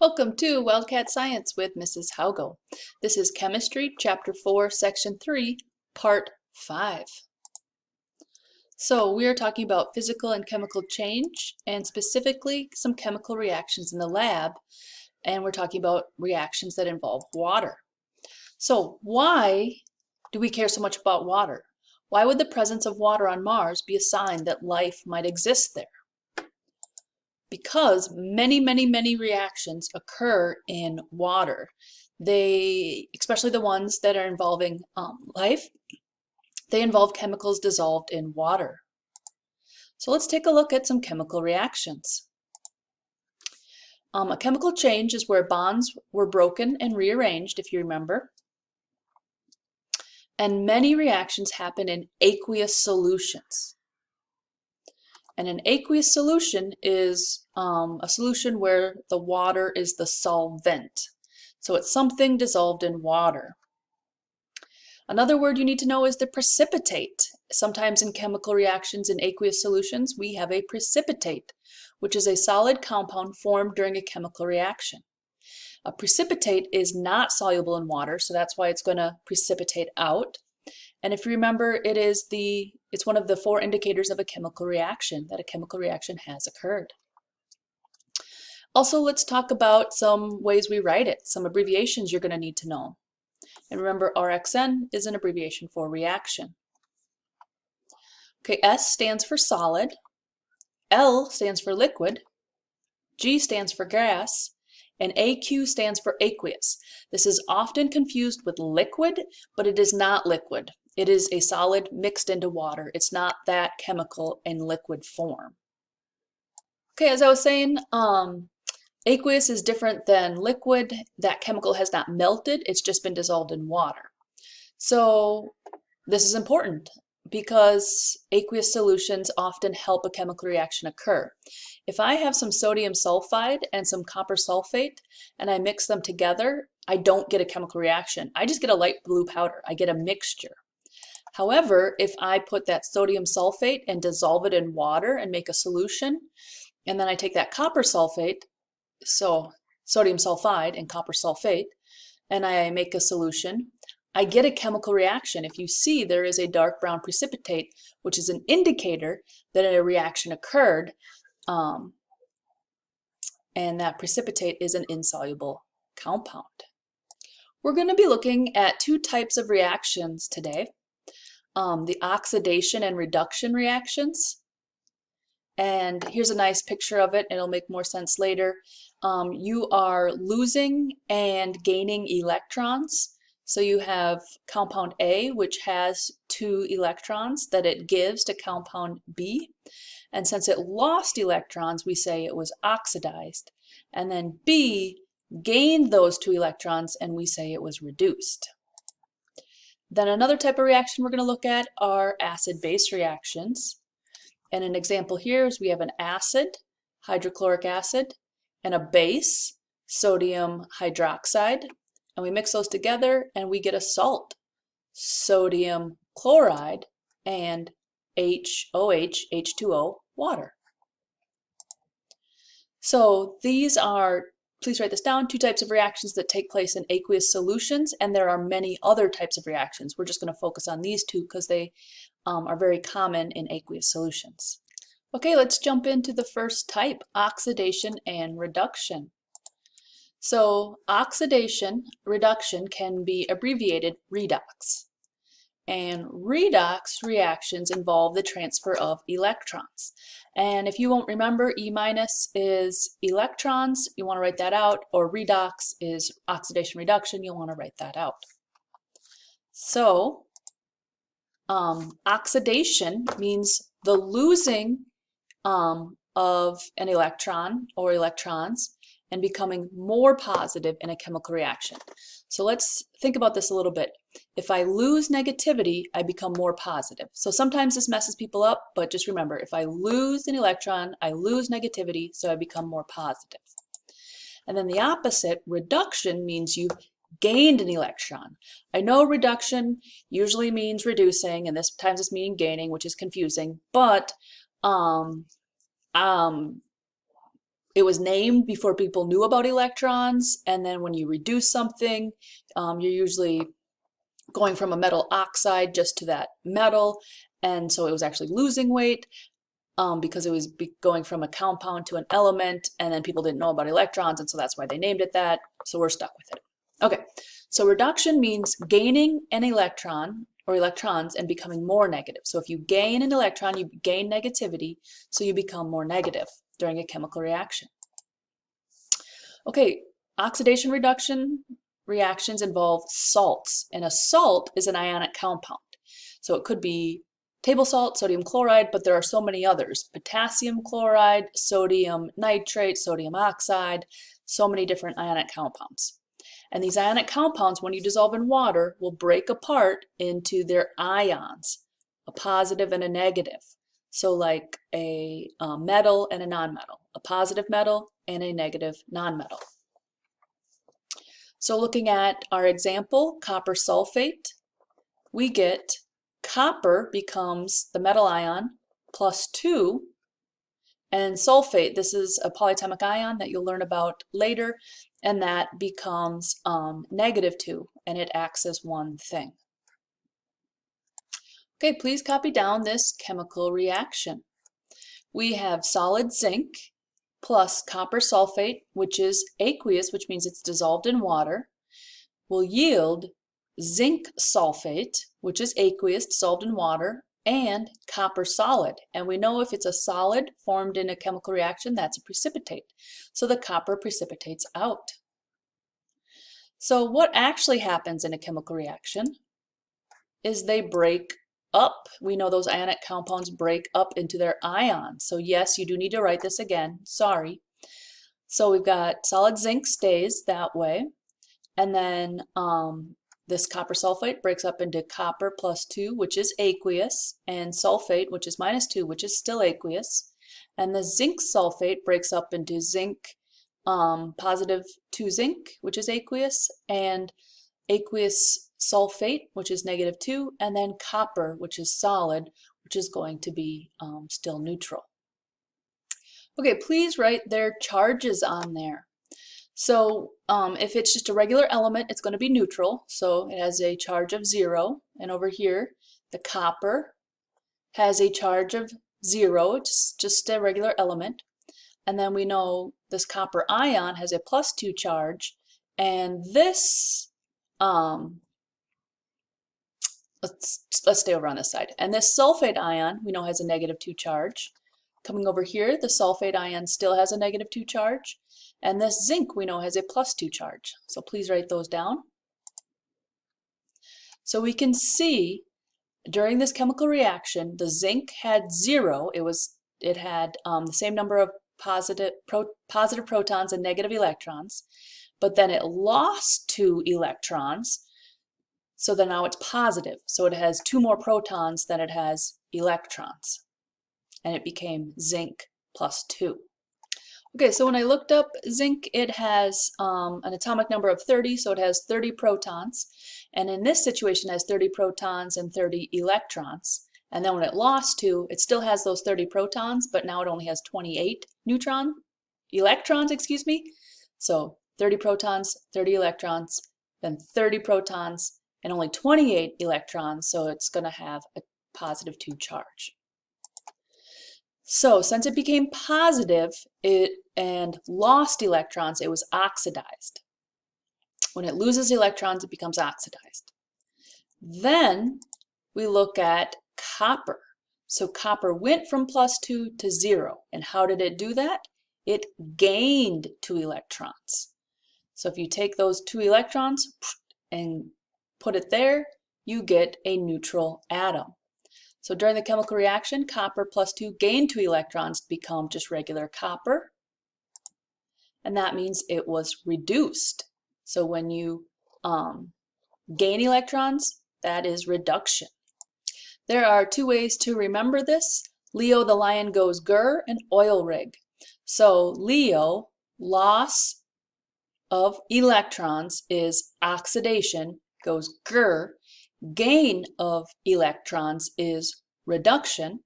Welcome to Wildcat Science with Mrs. Haugo. This is Chemistry, Chapter 4, Section 3, Part 5. So we are talking about physical and chemical change, and specifically some chemical reactions in the lab, and we're talking about reactions that involve water. So why do we care so much about water? Why would the presence of water on Mars be a sign that life might exist there? Because many reactions occur in water. Especially the ones that are involving life, they involve chemicals dissolved in water. So let's take a look at some chemical reactions. A chemical change is where bonds were broken and rearranged, if you remember. And many reactions happen in aqueous solutions. And an aqueous solution is a solution where the water is the solvent. So it's something dissolved in water. Another word you need to know is the precipitate. Sometimes in chemical reactions in aqueous solutions, we have a precipitate, which is a solid compound formed during a chemical reaction. A precipitate is not soluble in water, so that's why it's going to precipitate out. And if you remember, it's one of the 4 indicators of a chemical reaction, that a chemical reaction has occurred. Also, let's talk about some ways we write it, some abbreviations you're going to need to know. And remember, RXN is an abbreviation for reaction. Okay, S stands for solid, L stands for liquid, G stands for gas, and AQ stands for aqueous. This is often confused with liquid, but it is not liquid. It is a solid mixed into water. It's not that chemical in liquid form. Okay, as I was saying, aqueous is different than liquid. That chemical has not melted. It's just been dissolved in water. So this is important because aqueous solutions often help a chemical reaction occur. If I have some sodium sulfide and some copper sulfate and I mix them together, I don't get a chemical reaction. I just get a light blue powder. I get a mixture. However, if I put that sodium sulfate and dissolve it in water and make a solution, and then I take that copper sulfate, so sodium sulfide and copper sulfate, and I make a solution, I get a chemical reaction. If you see, there is a dark brown precipitate, which is an indicator that a reaction occurred, and that precipitate is an insoluble compound. We're going to be looking at 2 types of reactions today. The oxidation and reduction reactions. And here's a nice picture of it. It'll make more sense later. You are losing and gaining electrons. So you have compound A, which has 2 electrons that it gives to compound B. And since it lost electrons, we say it was oxidized. And then B gained those 2 electrons, and we say it was reduced. Then another type of reaction we're going to look at are acid-base reactions. And an example here is we have an acid, hydrochloric acid, and a base, sodium hydroxide. And we mix those together and we get a salt, sodium chloride, and HOH, H2O, water. So these are, please write this down, 2 types of reactions that take place in aqueous solutions, and there are many other types of reactions. We're just going to focus on these 2 because they are very common in aqueous solutions. Okay, let's jump into the first type, oxidation and reduction. So oxidation reduction can be abbreviated redox. And redox reactions involve the transfer of electrons. And if you won't remember, E- is electrons, you want to write that out, or redox is oxidation reduction, you'll want to write that out. So oxidation means the losing of an electron or electrons and becoming more positive in a chemical reaction. So let's think about this a little bit. If I lose negativity, I become more positive. So sometimes this messes people up, but just remember, if I lose an electron, I lose negativity, so I become more positive. And then the opposite, reduction, means you've gained an electron. I know reduction usually means reducing, and this times it's meaning gaining, which is confusing, but it was named before people knew about electrons, and then when you reduce something, you're usually going from a metal oxide just to that metal, and so it was actually losing weight because it was going from a compound to an element, and then people didn't know about electrons, and so that's why they named it that, so we're stuck with it. Okay, so reduction means gaining an electron or electrons and becoming more negative. So if you gain an electron, you gain negativity, so you become more negative during a chemical reaction. Okay, oxidation reduction reactions involve salts, and a salt is an ionic compound. So it could be table salt, sodium chloride, but there are so many others. Potassium chloride, sodium nitrate, sodium oxide, so many different ionic compounds. And these ionic compounds, when you dissolve in water, will break apart into their ions, a positive and a negative. So like a metal and a nonmetal, a positive metal and a negative nonmetal. So looking at our example, copper sulfate, we get copper becomes the metal ion +2, and sulfate, this is a polyatomic ion that you'll learn about later, and that becomes -2, and it acts as one thing. Okay, please copy down this chemical reaction. We have solid zinc plus copper sulfate, which is aqueous, which means it's dissolved in water, will yield zinc sulfate, which is aqueous, dissolved in water, and copper solid. And we know if it's a solid formed in a chemical reaction, that's a precipitate. So the copper precipitates out. So what actually happens in a chemical reaction is they break up. We know those ionic compounds break up into their ions. So yes, you do need to write this again. Sorry. So we've got solid zinc stays that way. And then this copper sulfate breaks up into copper +2, which is aqueous, and sulfate, which is -2, which is still aqueous. And the zinc sulfate breaks up into zinc +2 zinc, which is aqueous, and aqueous sulfate, which is -2, and then copper, which is solid, which is going to be still neutral. Okay, please write their charges on there. So if it's just a regular element, it's going to be neutral. So it has a charge of 0. And over here, the copper has a charge of 0. It's just a regular element. And then we know this copper ion has a +2 charge. And this, let's stay over on this side. And this sulfate ion, we know has a -2 charge. Coming over here, the sulfate ion still has a -2 charge. And this zinc we know has a +2 charge. So please write those down. So we can see during this chemical reaction, the zinc had 0. It had the same number of positive protons and negative electrons, but then it lost 2 electrons. So then now it's positive. So it has 2 more protons than it has electrons. And it became zinc +2. Okay, so when I looked up zinc, it has an atomic number of 30, so it has 30 protons. And in this situation, it has 30 protons and 30 electrons. And then when it lost 2, it still has those 30 protons, but now it only has 28 electrons, excuse me. So 30 protons, 30 electrons, then 30 protons, and only 28 electrons, so it's going to have a +2 charge. So since it became positive and lost electrons, it was oxidized. When it loses electrons, it becomes oxidized. Then we look at copper. So copper went from +2 to 0. And how did it do that? It gained 2 electrons. So if you take those 2 electrons and put it there, you get a neutral atom. So during the chemical reaction, copper +2 gained 2 electrons to become just regular copper. And that means it was reduced. So when you gain electrons, that is reduction. There are 2 ways to remember this. Leo the lion goes grr, and oil rig. So Leo, loss of electrons is oxidation, goes grr. Gain of electrons is reduction.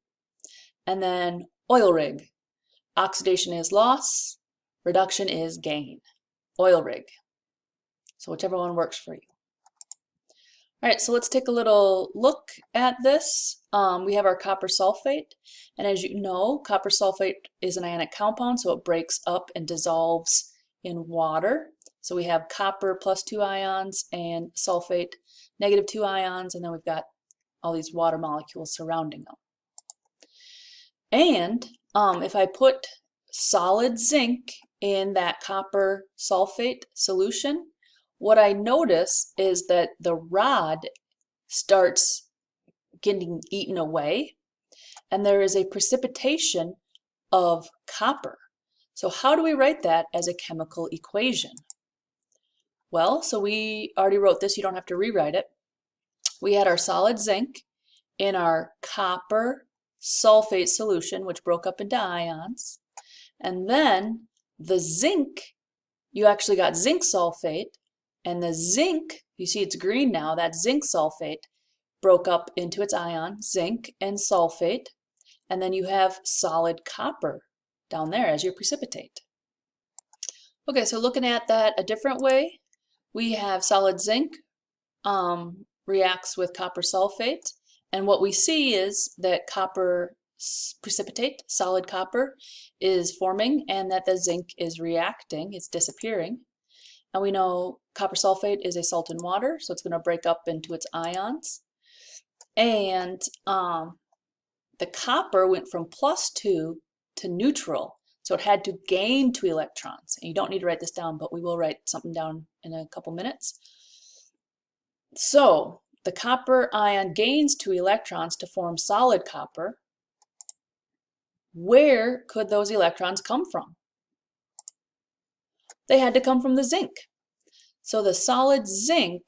And then oil rig. Oxidation is loss, reduction is gain. Oil rig. So whichever one works for you. All right, so let's take a little look at this. We have our copper sulfate, and as you know, copper sulfate is an ionic compound, so it breaks up and dissolves in water. So we have copper +2 ions and sulfate -2 ions, and then we've got all these water molecules surrounding them. And if I put solid zinc in that copper sulfate solution, what I notice is that the rod starts getting eaten away, and there is a precipitation of copper. So how do we write that as a chemical equation? Well, so we already wrote this, you don't have to rewrite it. We had our solid zinc in our copper sulfate solution, which broke up into ions, and then the zinc, you actually got zinc sulfate, and the zinc, you see it's green now, that zinc sulfate broke up into its ion, zinc and sulfate, and then you have solid copper down there as your precipitate. Okay, so looking at that a different way, we have solid zinc reacts with copper sulfate, and what we see is that copper precipitate, solid copper, is forming, and that the zinc is reacting, it's disappearing. And we know copper sulfate is a salt in water, so it's going to break up into its ions. And the copper went from +2 to neutral, so it had to gain 2 electrons. And you don't need to write this down, but we will write something down in a couple minutes. So the copper ion gains 2 electrons to form solid copper. Where could those electrons come from? They had to come from the zinc. So the solid zinc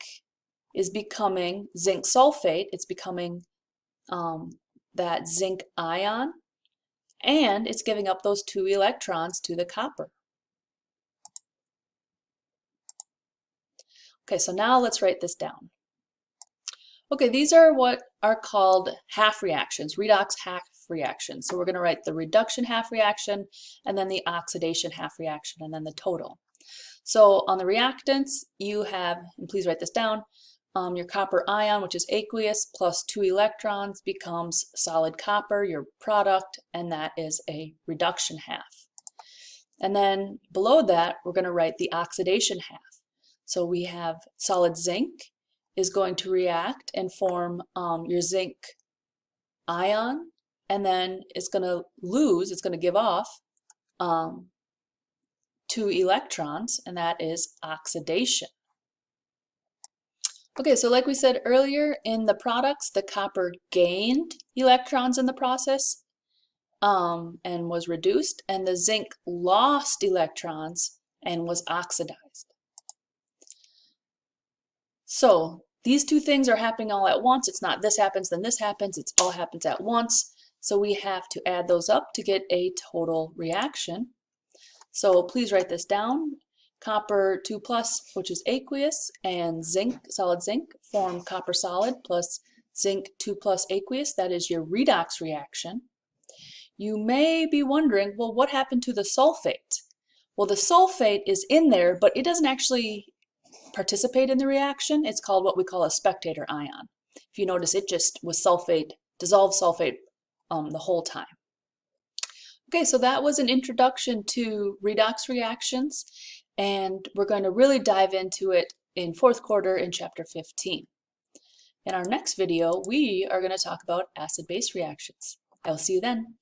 is becoming zinc sulfate. It's becoming that zinc ion, and it's giving up those 2 electrons to the copper. Okay, so now let's write this down. Okay, these are what are called half reactions, redox half reactions. So we're going to write the reduction half reaction, and then the oxidation half reaction, and then the total. So on the reactants, you have, and please write this down, your copper ion, which is aqueous, plus 2 electrons becomes solid copper, your product, and that is a reduction half. And then below that, we're going to write the oxidation half. So we have solid zinc is going to react and form your zinc ion, and then it's going to lose, it's going to give off 2 electrons, and that is oxidation. Okay, so like we said earlier, in the products, the copper gained electrons in the process and was reduced, and the zinc lost electrons and was oxidized. So these two things are happening all at once. It's not this happens, then this happens. It's all happens at once. So we have to add those up to get a total reaction. So please write this down. Copper 2+, which is aqueous, and zinc, solid zinc, form copper solid plus zinc 2+ aqueous. That is your redox reaction. You may be wondering, well, what happened to the sulfate? Well, the sulfate is in there, but it doesn't actually participate in the reaction. It's called what we call a spectator ion. If you notice, it just was sulfate, dissolved sulfate the whole time. Okay, so that was an introduction to redox reactions, and we're going to really dive into it in 4th quarter in chapter 15. In our next video, we are going to talk about acid-base reactions. I will see you then.